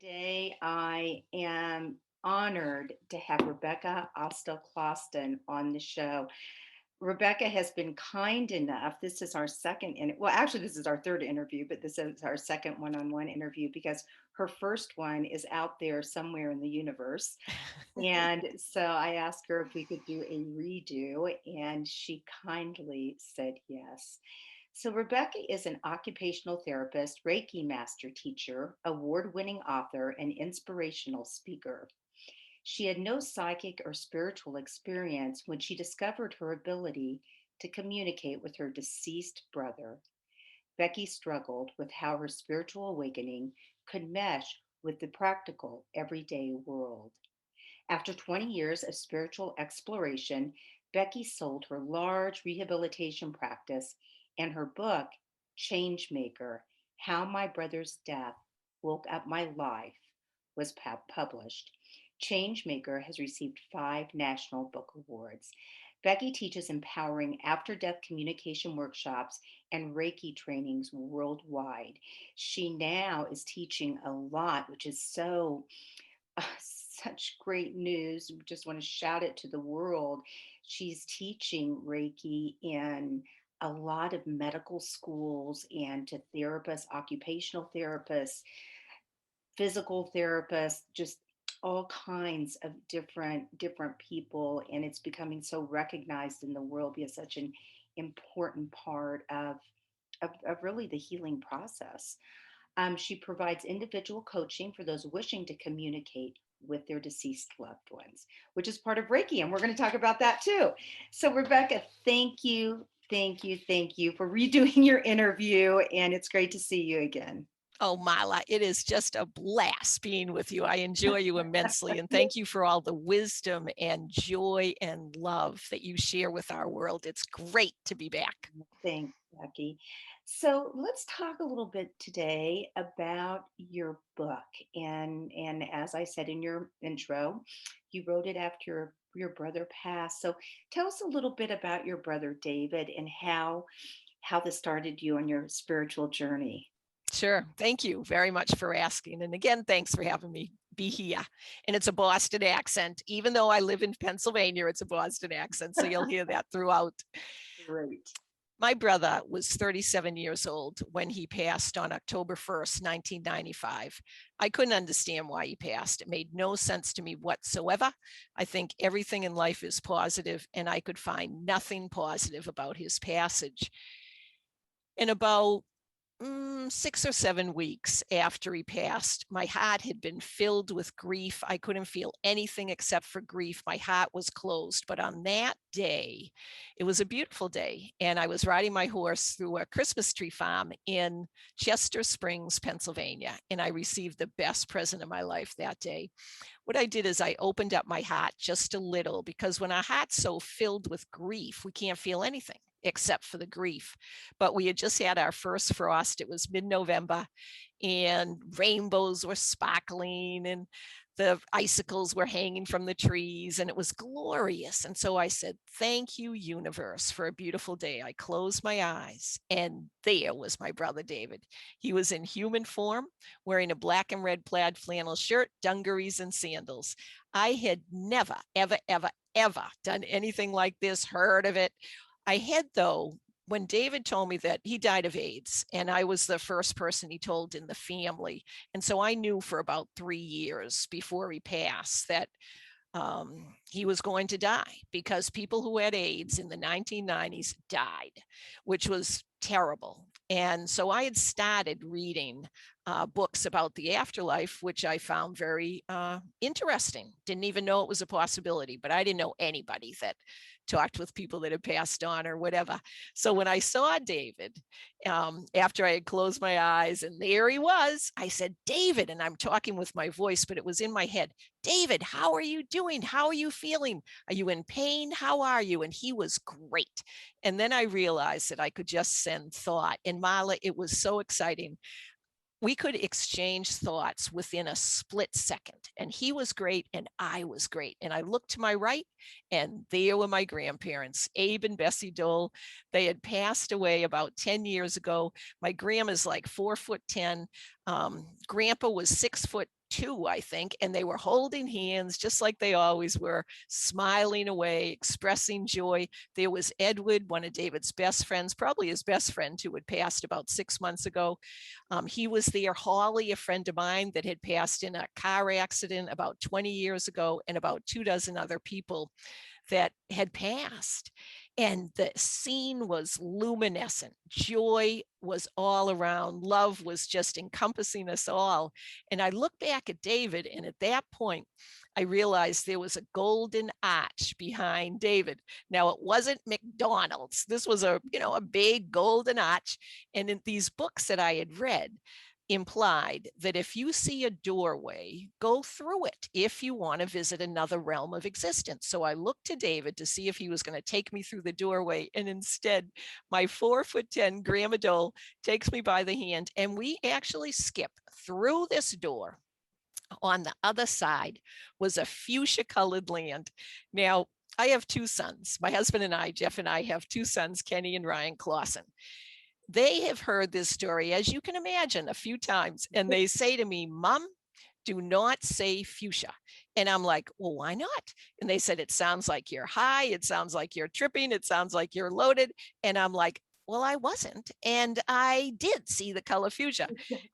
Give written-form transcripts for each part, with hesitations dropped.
Today, I am honored to have Rebecca Austill Clausen on the show. Rebecca has been kind enough. This is our well, actually, this is our third interview, but this is our second one on one interview because her first one is out there somewhere in the universe. And so I asked her if we could do a redo, and she kindly said yes. So, Rebecca is an occupational therapist, Reiki Master Teacher, award winning author, and inspirational speaker. She had no psychic or spiritual experience when she discovered her ability to communicate with her deceased brother. Becky struggled with how her spiritual awakening could mesh with the practical, everyday world. After 20 years of spiritual exploration, Becky sold her large rehabilitation practice, and her book, Changemaker: How My Brother's Death Woke Up My Life, was published. Changemaker has received 5 national book awards. Becky teaches empowering after death communication workshops and Reiki trainings worldwide. She now is teaching a lot, which is such great news. We just want to shout it to the world. She's teaching Reiki in a lot of medical schools and to therapists, occupational therapists, physical therapists, just all kinds of different people, and it's becoming so recognized in the world because such an important part of really the healing process. She provides individual coaching for those wishing to communicate with their deceased loved ones, which is part of Reiki. And we're going to talk about that too. So, Rebecca, thank you for redoing your interview. And it's great to see you again. Oh, Marla, it is just a blast being with you. I enjoy you immensely. And thank you for all the wisdom and joy and love that you share with our world. It's great to be back. Thanks, Becky. So let's talk a little bit today about your book. And as I said in your intro, you wrote it after your brother passed. So tell us a little bit about your brother David and how this started you on your spiritual journey. Sure. Thank you very much for asking. And again, thanks for having me be here. And it's a Boston accent. Even though I live in Pennsylvania, it's a Boston accent. So you'll hear that throughout. Great. My brother was 37 years old when he passed on October 1st, 1995. I couldn't understand why he passed. It made no sense to me whatsoever. I think everything in life is positive, and I could find nothing positive about his passage. In about 6 or 7 weeks after he passed, my heart had been filled with grief. I couldn't feel anything except for grief. My heart was closed. But on that day, it was a beautiful day. And I was riding my horse through a Christmas tree farm in Chester Springs, Pennsylvania. And I received the best present of my life that day. What I did is I opened up my heart just a little, because when our heart's so filled with grief, we can't feel anything except for the grief. But we had just had our first frost. It was mid-November, and rainbows were sparkling, and the icicles were hanging from the trees, and it was glorious. And so I said, thank you, universe, for a beautiful day. I closed my eyes, and there was my brother David. He was in human form, wearing a black and red plaid flannel shirt, dungarees, and sandals. I had never, ever, ever, ever done anything like this, heard of it. I had, though, when David told me that he died of AIDS, and I was the first person he told in the family. And so I knew for about 3 years before he passed that he was going to die, because people who had AIDS in the 1990s died, which was terrible. And so I had started reading books about the afterlife, which I found very interesting. Didn't even know it was a possibility, but I didn't know anybody that talked with people that had passed on or whatever. So when I saw David, after I had closed my eyes and there he was, I said, David, and I'm talking with my voice, but it was in my head. David, how are you doing? How are you feeling? Are you in pain? How are you? And he was great. And then I realized that I could just send thought. And Marla, it was so exciting. We could exchange thoughts within a split second. And he was great and I was great. And I looked to my right, and there were my grandparents, Abe and Bessie Dole. They had passed away about 10 years ago. My grandma's like 4'10". Grandpa was 6'8". 2, I think, and they were holding hands just like they always were, smiling away, expressing joy. There was Edward, one of David's best friends, probably his best friend, who had passed about 6 months ago. He was there. Holly, a friend of mine that had passed in a car accident about 20 years ago, and about 24 other people that had passed. And the scene was luminescent. Joy was all around. Love was just encompassing us all. And I look back at David, and at that point, I realized there was a golden arch behind David. Now, it wasn't McDonald's. This was a big golden arch. And in these books that I had read, implied that if you see a doorway, go through it if you want to visit another realm of existence. So I looked to David to see if he was going to take me through the doorway. And instead, my 4'10" grandma Dole takes me by the hand, and we actually skip through this door. On the other side was a fuchsia colored land. Now, I have 2 sons. My husband and I, Jeff and I, have 2 sons, Kenny and Ryan Clausen. They have heard this story, as you can imagine, a few times. And they say to me, Mom, do not say fuchsia. And I'm like, well, why not? And they said, it sounds like you're high. It sounds like you're tripping. It sounds like you're loaded. And I'm like, well, I wasn't. And I did see the color fuchsia.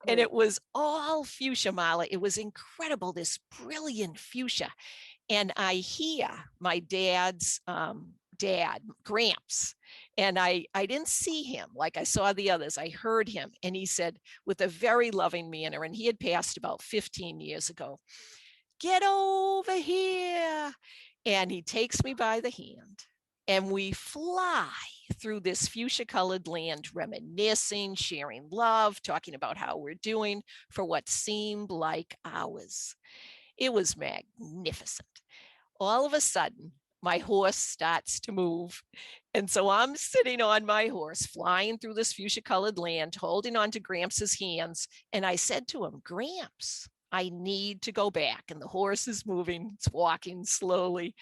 And it was all fuchsia, Marla. It was incredible, this brilliant fuchsia. And I hear my dad's dad, Gramps. And I didn't see him like I saw the others. I heard him. And he said, with a very loving manner, and he had passed about 15 years ago, get over here. And he takes me by the hand, and we fly through this fuchsia colored land, reminiscing, sharing love, talking about how we're doing for what seemed like hours. It was magnificent. All of a sudden, my horse starts to move. And so I'm sitting on my horse, flying through this fuchsia colored land, holding on to Gramps' hands. And I said to him, Gramps, I need to go back. And the horse is moving, it's walking slowly.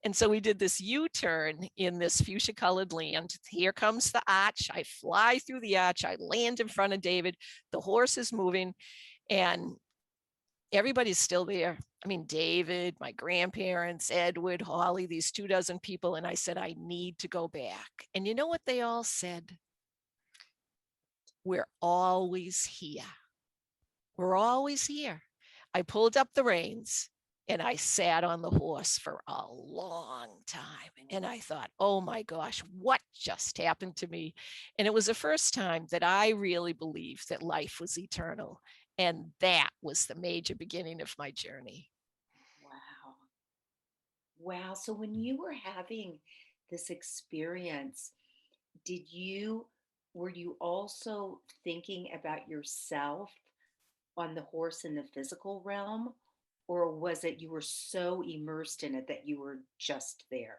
And so we did this U-turn in this fuchsia colored land. Here comes the arch. I fly through the arch. I land in front of David. The horse is moving, and everybody's still there. I mean, David, my grandparents, Edward, Holly, these 24 people. And I said, I need to go back. And you know what they all said? We're always here. We're always here. I pulled up the reins, and I sat on the horse for a long time. And I thought, oh my gosh, what just happened to me? And it was the first time that I really believed that life was eternal. And that was the major beginning of my journey. Wow. Wow. So when you were having this experience, were you also thinking about yourself on the horse in the physical realm? Or was it you were so immersed in it that you were just there?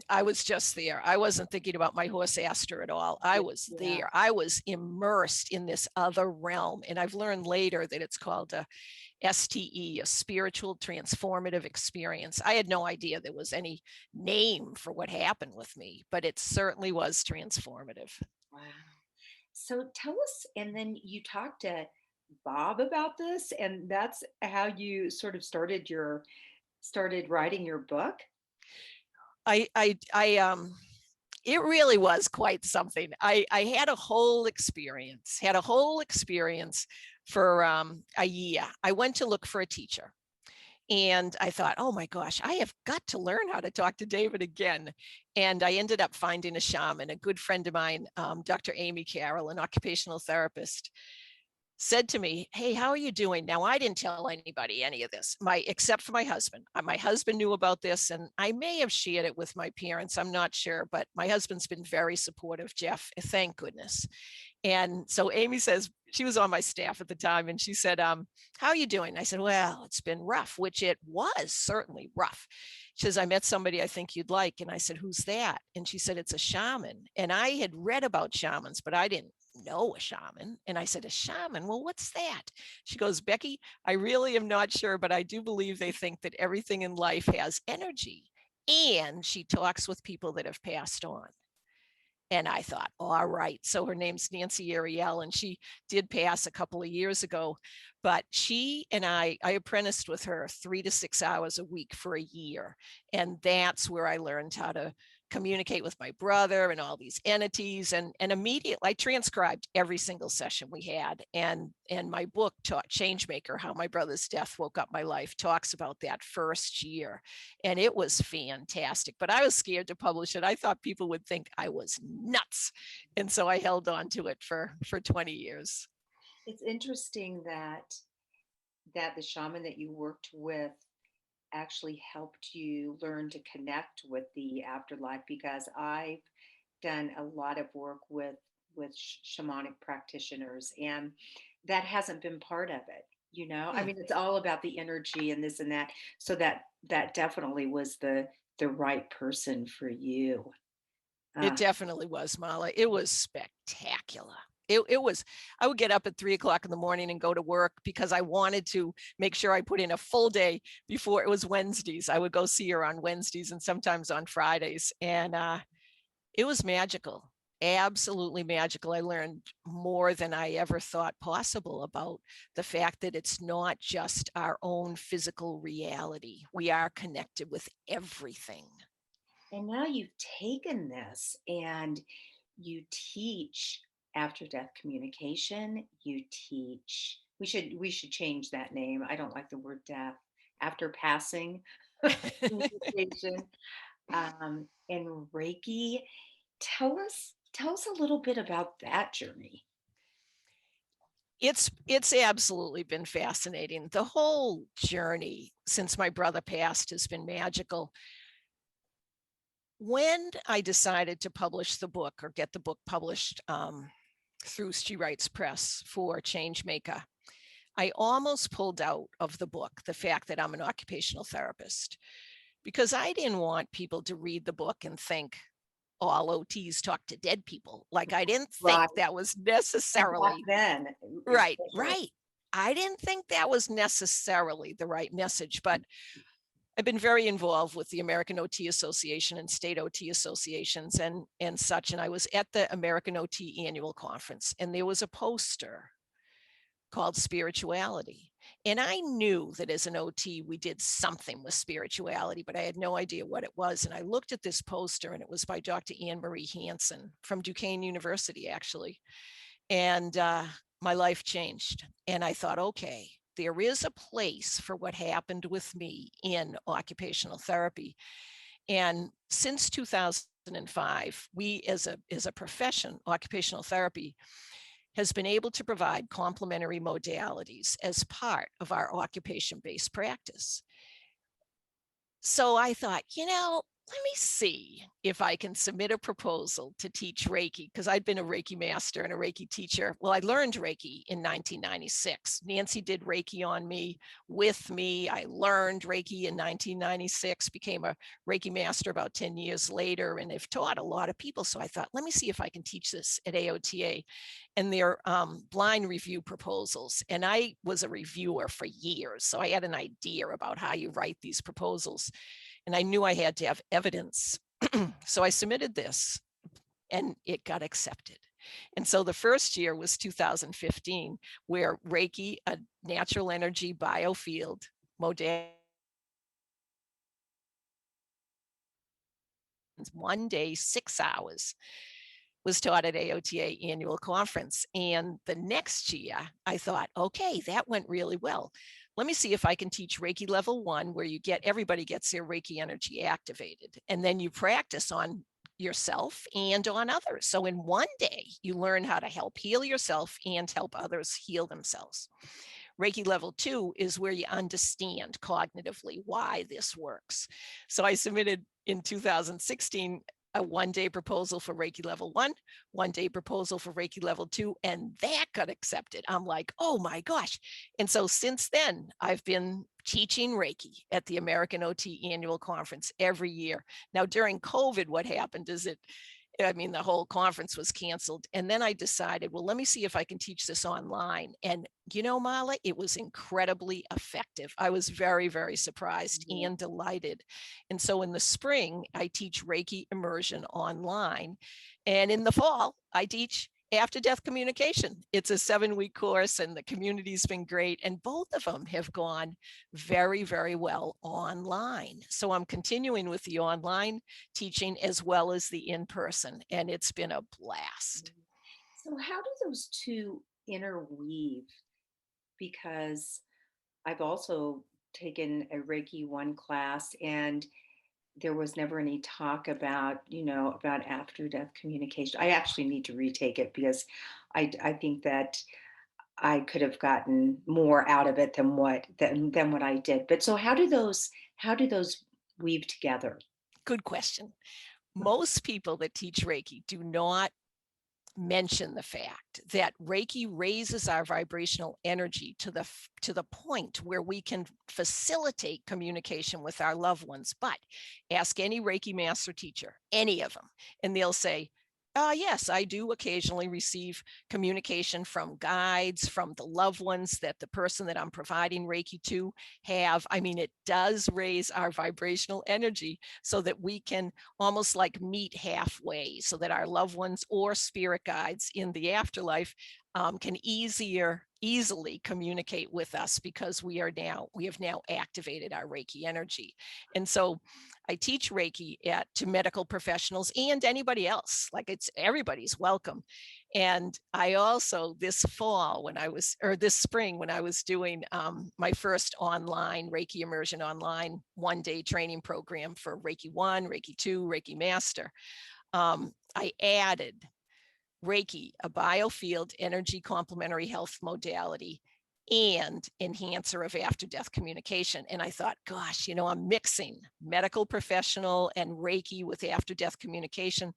I was just there. I wasn't thinking about my horse Aster at all. I was there. I was immersed in this other realm. And I've learned later that it's called a STE, a spiritual transformative experience. I had no idea there was any name for what happened with me, but it certainly was transformative. Wow. So tell us, and then you talked to Bob about this, and that's how you sort of started writing your book. It really was quite something. I had a whole experience, for a year. I went to look for a teacher. And I thought, oh my gosh, I have got to learn how to talk to David again. And I ended up finding a shaman, a good friend of mine, Dr. Amy Carroll, an occupational therapist, said to me, hey, how are you doing? Now, I didn't tell anybody any of this, except for my husband. My husband knew about this, and I may have shared it with my parents. I'm not sure, but my husband's been very supportive, Jeff, thank goodness. And so Amy says, she was on my staff at the time, and she said, how are you doing? I said, well, it's been rough, which it was certainly rough. She says, I met somebody I think you'd like. And I said, who's that? And she said, it's a shaman. And I had read about shamans, but I didn't know a shaman. And I said, a shaman? Well, what's that? She goes, Becky, I really am not sure, but I do believe they think that everything in life has energy. And she talks with people that have passed on. And I thought, all right. So her name's Nancy Ariel, and she did pass a couple of years ago. But she and I apprenticed with her 3 to 6 hours a week for a year. And that's where I learned how to communicate with my brother and all these entities. And immediately I transcribed every single session we had. And my book, Changemaker, How My Brother's Death Woke Up My Life, talks about that first year. And it was fantastic. But I was scared to publish it. I thought people would think I was nuts. And so I held on to it for 20 years. It's interesting that the shaman that you worked with actually helped you learn to connect with the afterlife, because I've done a lot of work with shamanic practitioners, and that hasn't been part of it. I Hmm. mean, it's all about the energy and this and that. So that definitely was the right person for you. It uh, definitely was, Mala. It was spectacular. It was, I would get up at 3 o'clock in the morning and go to work because I wanted to make sure I put in a full day before it was Wednesdays. I would go see her on Wednesdays and sometimes on Fridays. And it was magical, absolutely magical. I learned more than I ever thought possible about the fact that it's not just our own physical reality. We are connected with everything. and now you've taken this and you teach after death communication. You teach, we should change that name. I don't like the word death. After passing communication, and Reiki. Tell us a little bit about that journey. It's absolutely been fascinating. The whole journey since my brother passed has been magical. When I decided to publish the book or get the book published through She Writes Press for Changemaker, I almost pulled out of the book the fact that I'm an occupational therapist because I didn't want people to read the book and think all OTs talk to dead people. Like, I didn't think Right. that was And back necessarily then, right, especially. right. I didn't think that was necessarily the right message, but I've been very involved with the American OT Association and state OT associations and such. And I was at the American OT annual conference, and there was a poster called Spirituality. And I knew that as an OT, we did something with spirituality, but I had no idea what it was. And I looked at this poster, and it was by Dr. Anne Marie Hansen from Duquesne University, actually. And my life changed. And I thought, okay, there is a place for what happened with me in occupational therapy. And since 2005, we as a profession, occupational therapy has been able to provide complementary modalities as part of our occupation-based practice. So I thought, let me see if I can submit a proposal to teach Reiki, because I'd been a Reiki master and a Reiki teacher. Well, I learned Reiki in 1996. Nancy did Reiki on me with me. I learned Reiki in 1996, became a Reiki master about 10 years later, and have taught a lot of people. So I thought, let me see if I can teach this at AOTA. And their blind review proposals. And I was a reviewer for years. So I had an idea about how you write these proposals. And I knew I had to have evidence. So I submitted this and it got accepted. And so the first year was 2015, where Reiki, a natural energy biofield modality, one day, 6 hours, was taught at AOTA annual conference. And the next year, I thought, okay, that went really well. Let me see if I can teach Reiki level 1, where everybody gets their Reiki energy activated. And then you practice on yourself and on others. So in one day, you learn how to help heal yourself and help others heal themselves. Reiki level 2 is where you understand cognitively why this works. So I submitted in 2016 a 1 day proposal for Reiki level 1 day proposal for Reiki level 2, and that got accepted. I'm like, oh my gosh. And so since then, I've been teaching Reiki at the American OT annual conference every year. Now, during COVID, what happened is the whole conference was canceled. And then I decided, well, let me see if I can teach this online. And, Mala, it was incredibly effective. I was very, very surprised Mhm. and delighted. And so in the spring, I teach Reiki immersion online. And in the fall, I teach after death communication. It's a 7-week course and the community's been great. And both of them have gone very, very well online. So I'm continuing with the online teaching as well as the in-person, and it's been a blast. So how do those two interweave? Because I've also taken a Reiki 1 class, and there was never any talk about, about after death communication. I actually need to retake it because I think that I could have gotten more out of it than what I did. But so how do those weave together? Good question. Most people that teach Reiki do not mention the fact that Reiki raises our vibrational energy to the point where we can facilitate communication with our loved ones. But ask any Reiki master teacher, any of them, and they'll say, yes, I do occasionally receive communication from guides, from the loved ones that the person that I'm providing Reiki to have. I mean, it does raise our vibrational energy so that we can almost like meet halfway, so that our loved ones or spirit guides in the afterlife can easily communicate with us, because we have now activated our Reiki energy. And so I teach Reiki to medical professionals and anybody else. Like, it's everybody's welcome. And I also this spring when I was doing my first online Reiki immersion online 1-day training program for Reiki 1, Reiki 2, Reiki Master, I added Reiki, a biofield energy complementary health modality and enhancer of after death communication. And I thought, gosh, I'm mixing medical professional and Reiki with after death communication.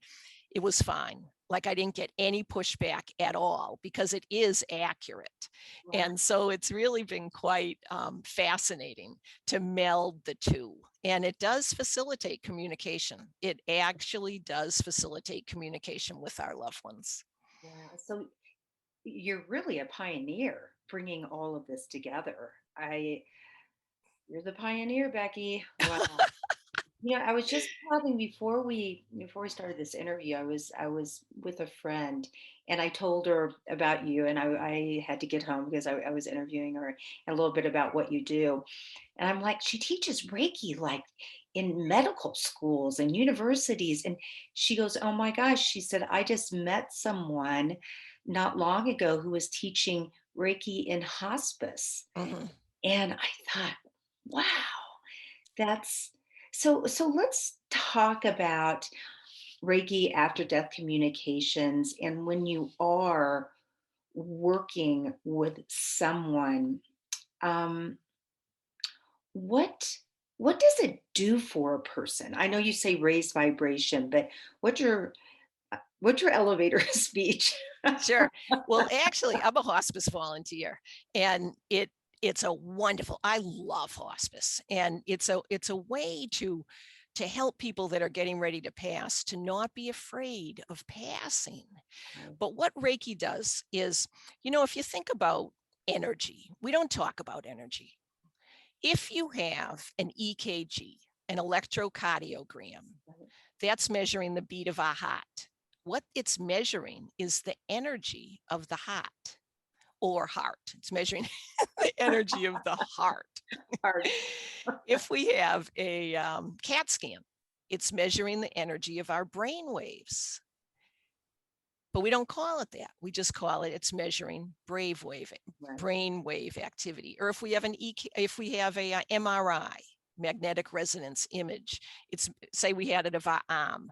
It was fine. Like, I didn't get any pushback at all because it is accurate. Right. And so it's really been quite fascinating to meld the two. And it does facilitate communication. It actually does facilitate communication with our loved ones. Wow. So you're really a pioneer bringing all of this together. You're the pioneer, Becky. Wow. I was just having before we started this interview, I was with a friend, and I told her about you, and I had to get home because I was interviewing her, and a little bit about what you do. And I'm like, she teaches Reiki like in medical schools and universities. And she goes, "Oh my gosh," she said, "I just met someone not long ago who was teaching Reiki in hospice." Mhm. And I thought, wow, that's so let's talk about Reiki after death communications, and when you are working with someone, um, what what does it do for a person? I know you say raise vibration, but what's your elevator speech? Sure. Well, actually, I'm a hospice volunteer, and it's a wonderful. I love hospice, and it's a way to help people that are getting ready to pass to not be afraid of passing. Right. But what Reiki does is, if you think about energy, we don't talk about energy. If you have an EKG, an electrocardiogram, Right. that's measuring the beat of our heart. What it's measuring is the energy of the heart or heart. It's measuring the energy of the heart. Hard. If we have a CAT scan, it's measuring the energy of our brain waves. But we don't call it that. We just call it's measuring Right. brain wave activity. Or if we have if we have a MRI, magnetic resonance image, it's say we had it of our arm.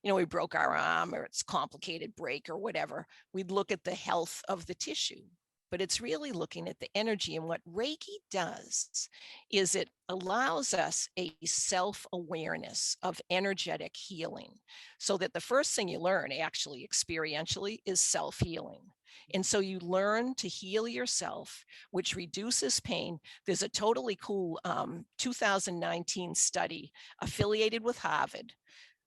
We broke our arm or it's complicated break or whatever. We'd look at the health of the tissue, but it's really looking at the energy. And what Reiki does is it allows us a self-awareness of energetic healing, so that the first thing you learn actually experientially is self-healing. And so you learn to heal yourself, which reduces pain. There's a totally cool 2019 study affiliated with Harvard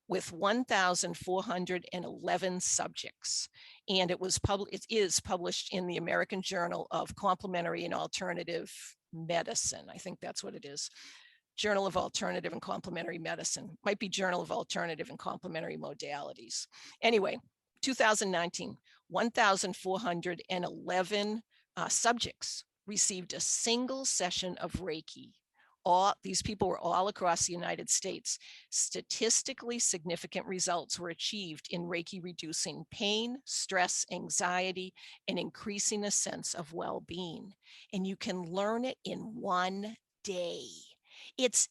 with 1,411 subjects. And it is published in the American Journal of Complementary and Alternative Medicine. I think that's what it is. Journal of Alternative and Complementary Medicine. Might be Journal of Alternative and Complementary Modalities. Anyway, 2019, 1,411 subjects received a single session of Reiki. All these people were all across the United States. Statistically significant results were achieved in Reiki reducing pain, stress, anxiety, and increasing a sense of well-being. And you can learn it in one day. It's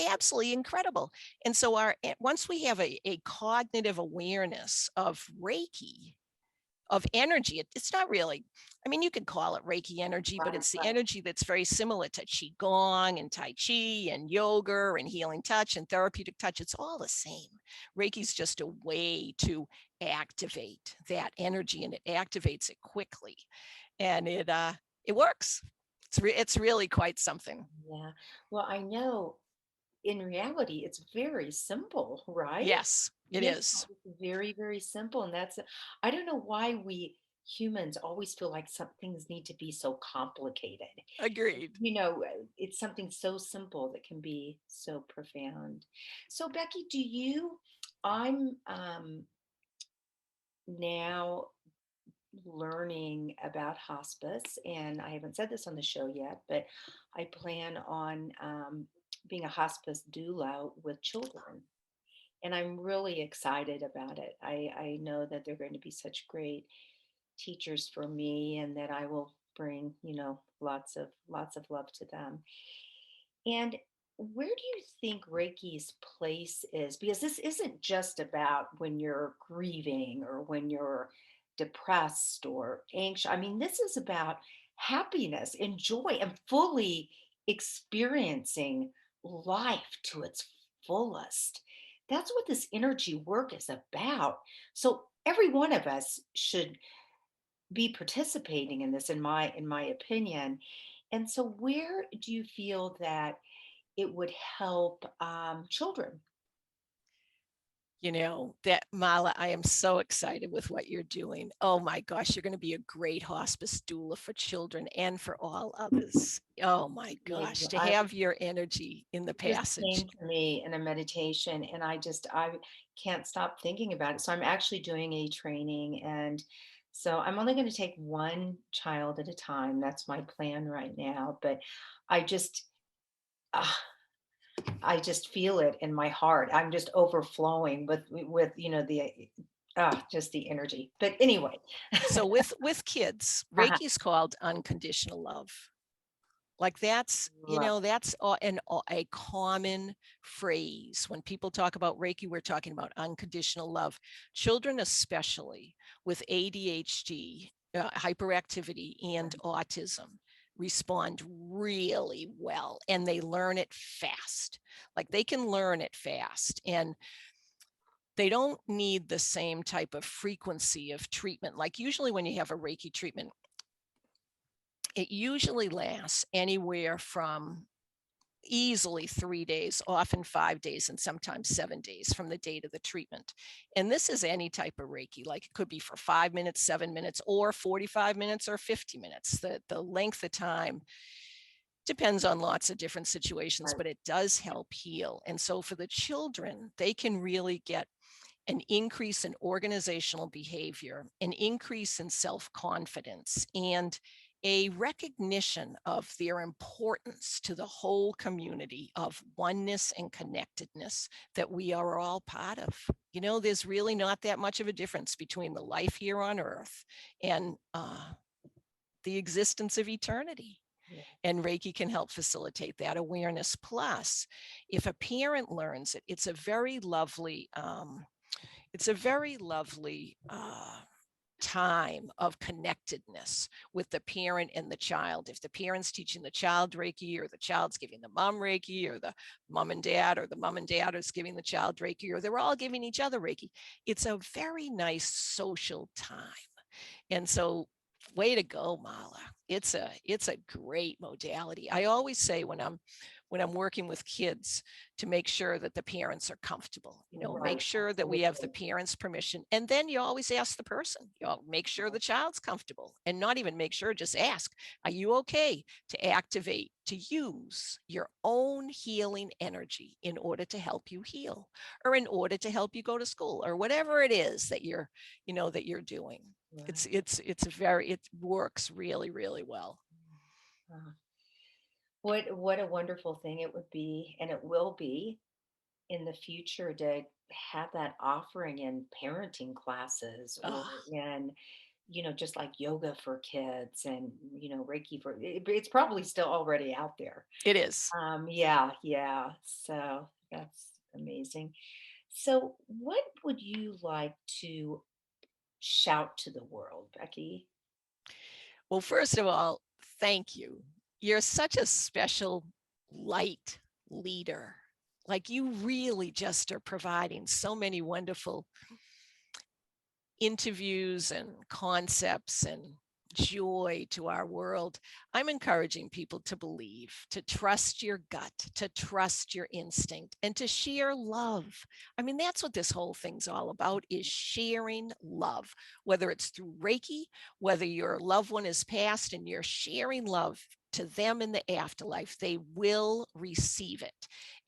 absolutely incredible. And so once we have a cognitive awareness of Reiki, of energy, it's not really, I mean, you could call it Reiki energy, but Right, it's the right. energy that's very similar to Qigong and Tai Chi and yoga and healing touch and therapeutic touch. It's all the same. Reiki's just a way to activate that energy, and it activates it quickly. And it works. It's really quite something. Yeah. Well, I know in reality, it's very simple, right? Yes, it Yes, is. it's very, very simple. And I don't know why we humans always feel like some things need to be so complicated. Agreed. It's something so simple that can be so profound. So, Becky, I'm now learning about hospice, and I haven't said this on the show yet, but I plan on being a hospice doula with children. And I'm really excited about it. I know that they're going to be such great teachers for me, and that I will bring, lots of love to them. And where do you think Reiki's place is? Because this isn't just about when you're grieving or when you're depressed or anxious. I mean, this is about happiness and joy and fully experiencing life to its fullest. That's what this energy work is about. So every one of us should be participating in this, in my opinion. And so where do you feel that it would help children? That Mala, I am so excited with what you're doing. Oh my gosh, you're going to be a great hospice doula for children and for all others. Oh my Thank gosh, you. to have your energy in the It just passage. came to me in a meditation, and I can't stop thinking about it. So I'm actually doing a training, and so I'm only going to take one child at a time. That's my plan right now. But I just ah, I just feel it in my heart. I'm just overflowing with the just the energy. But anyway, So with kids, uh-huh. Reiki is called unconditional love. Like Love that's a common phrase. When people talk about Reiki, we're talking about unconditional love. Children, especially with ADHD, hyperactivity, and autism, respond really well, and they learn it fast. Like they can learn it fast, and they don't need the same type of frequency of treatment. Like usually when you have a Reiki treatment, it usually lasts anywhere from easily 3 days, often 5 days, and sometimes 7 days from the date of the treatment. And this is any type of Reiki, like it could be for 5 minutes, 7 minutes, or 45 minutes, or 50 minutes. The length of time depends on lots of different situations, right. but it does help heal. And so for the children, they can really get an increase in organizational behavior, an increase in self-confidence, and a recognition of their importance to the whole community of oneness and connectedness that we are all part of. There's really not that much of a difference between the life here on earth and the existence of eternity. Yeah. And Reiki can help facilitate that awareness. Plus, if a parent learns it, it's a very lovely time of connectedness with the parent and the child. If the parent's teaching the child Reiki, or the child's giving the mom Reiki, or the mom and dad, or the mom and dad is giving the child Reiki, or they're all giving each other Reiki, it's a very nice social time. And so, way to go, Mala. It's a great modality. I always say when when I'm working with kids to make sure that the parents are comfortable, make Right, sure that we have the absolutely. parents' permission. And then you always ask the person, make sure the child's comfortable, and not even make sure, just ask, are you okay to activate, to use your own healing energy in order to help you heal, or in order to help you go to school, or whatever it is that you're doing. Right. It works really, really well. Uh, what a wonderful thing it would be, and it will be in the future to have that offering in parenting classes or Oh, in, just like yoga for kids and, Reiki it's probably still already out there. it is. Yeah, yeah. So that's amazing. So what would you like to shout to the world, Becky? Well, first of all, thank you. You're such a special light leader. Like, you really just are providing so many wonderful interviews and concepts and joy to our world. I'm encouraging people to believe, to trust your gut, to trust your instinct, and to share love. I mean, that's what this whole thing's all about, is sharing love, whether it's through Reiki, whether your loved one is passed and you're sharing love to them in the afterlife, they will receive it.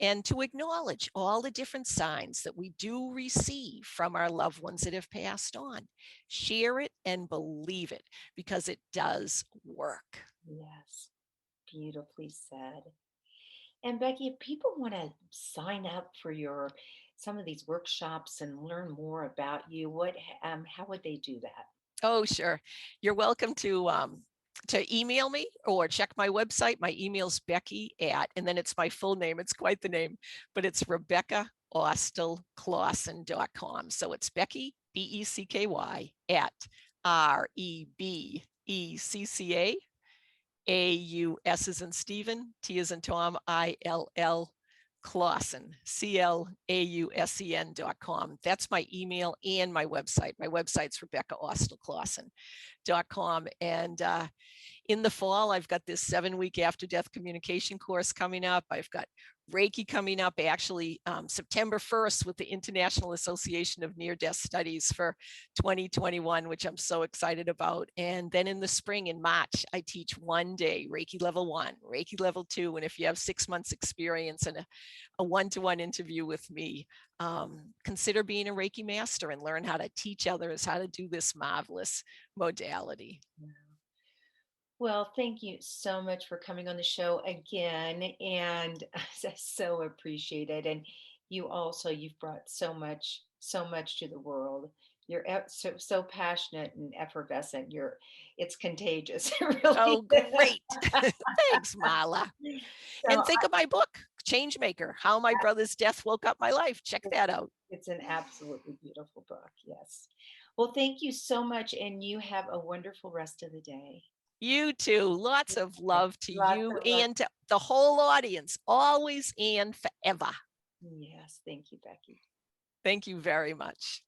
And to acknowledge all the different signs that we do receive from our loved ones that have passed on. Share it and believe it, because it does work. Yes, beautifully said. And Becky, if people want to sign up for your some of these workshops and learn more about you, how would they do that? Oh, sure. You're welcome to email me or check my website. My email's Becky at, and then it's my full name. It's quite the name, but it's Rebecca AustillClausen.com. So it's Becky, Becky, at REBECCA, as in Stephen, T as in Tom, ILL, Clausen, CLAUSEN.com. That's my email and my website. My website's RebeccaAustillClausen.com. And in the fall, I've got this 7-week after death communication course coming up. I've got Reiki coming up, actually, September 1st with the International Association of Near-Death Studies for 2021, which I'm so excited about. And then in the spring, in March, I teach 1 day Reiki level 1, Reiki level 2. And if you have 6 months experience and a one-to-one interview with me, consider being a Reiki master and learn how to teach others how to do this marvelous modality. Well, thank you so much for coming on the show again, and I so appreciate it. And you've brought so much to the world. You're so passionate and effervescent. It's contagious. It really Oh, is. great. Thanks, Marla. So And think of my book, Changemaker, How My Brother's Death Woke Up My Life. Check that out. it's an absolutely beautiful book. Yes. Well, thank you so much, and you have a wonderful rest of the day. You too. Lots of Okay. love to Lots you of love. and to the whole audience, always and forever. Yes. Thank you, Becky. Thank you very much.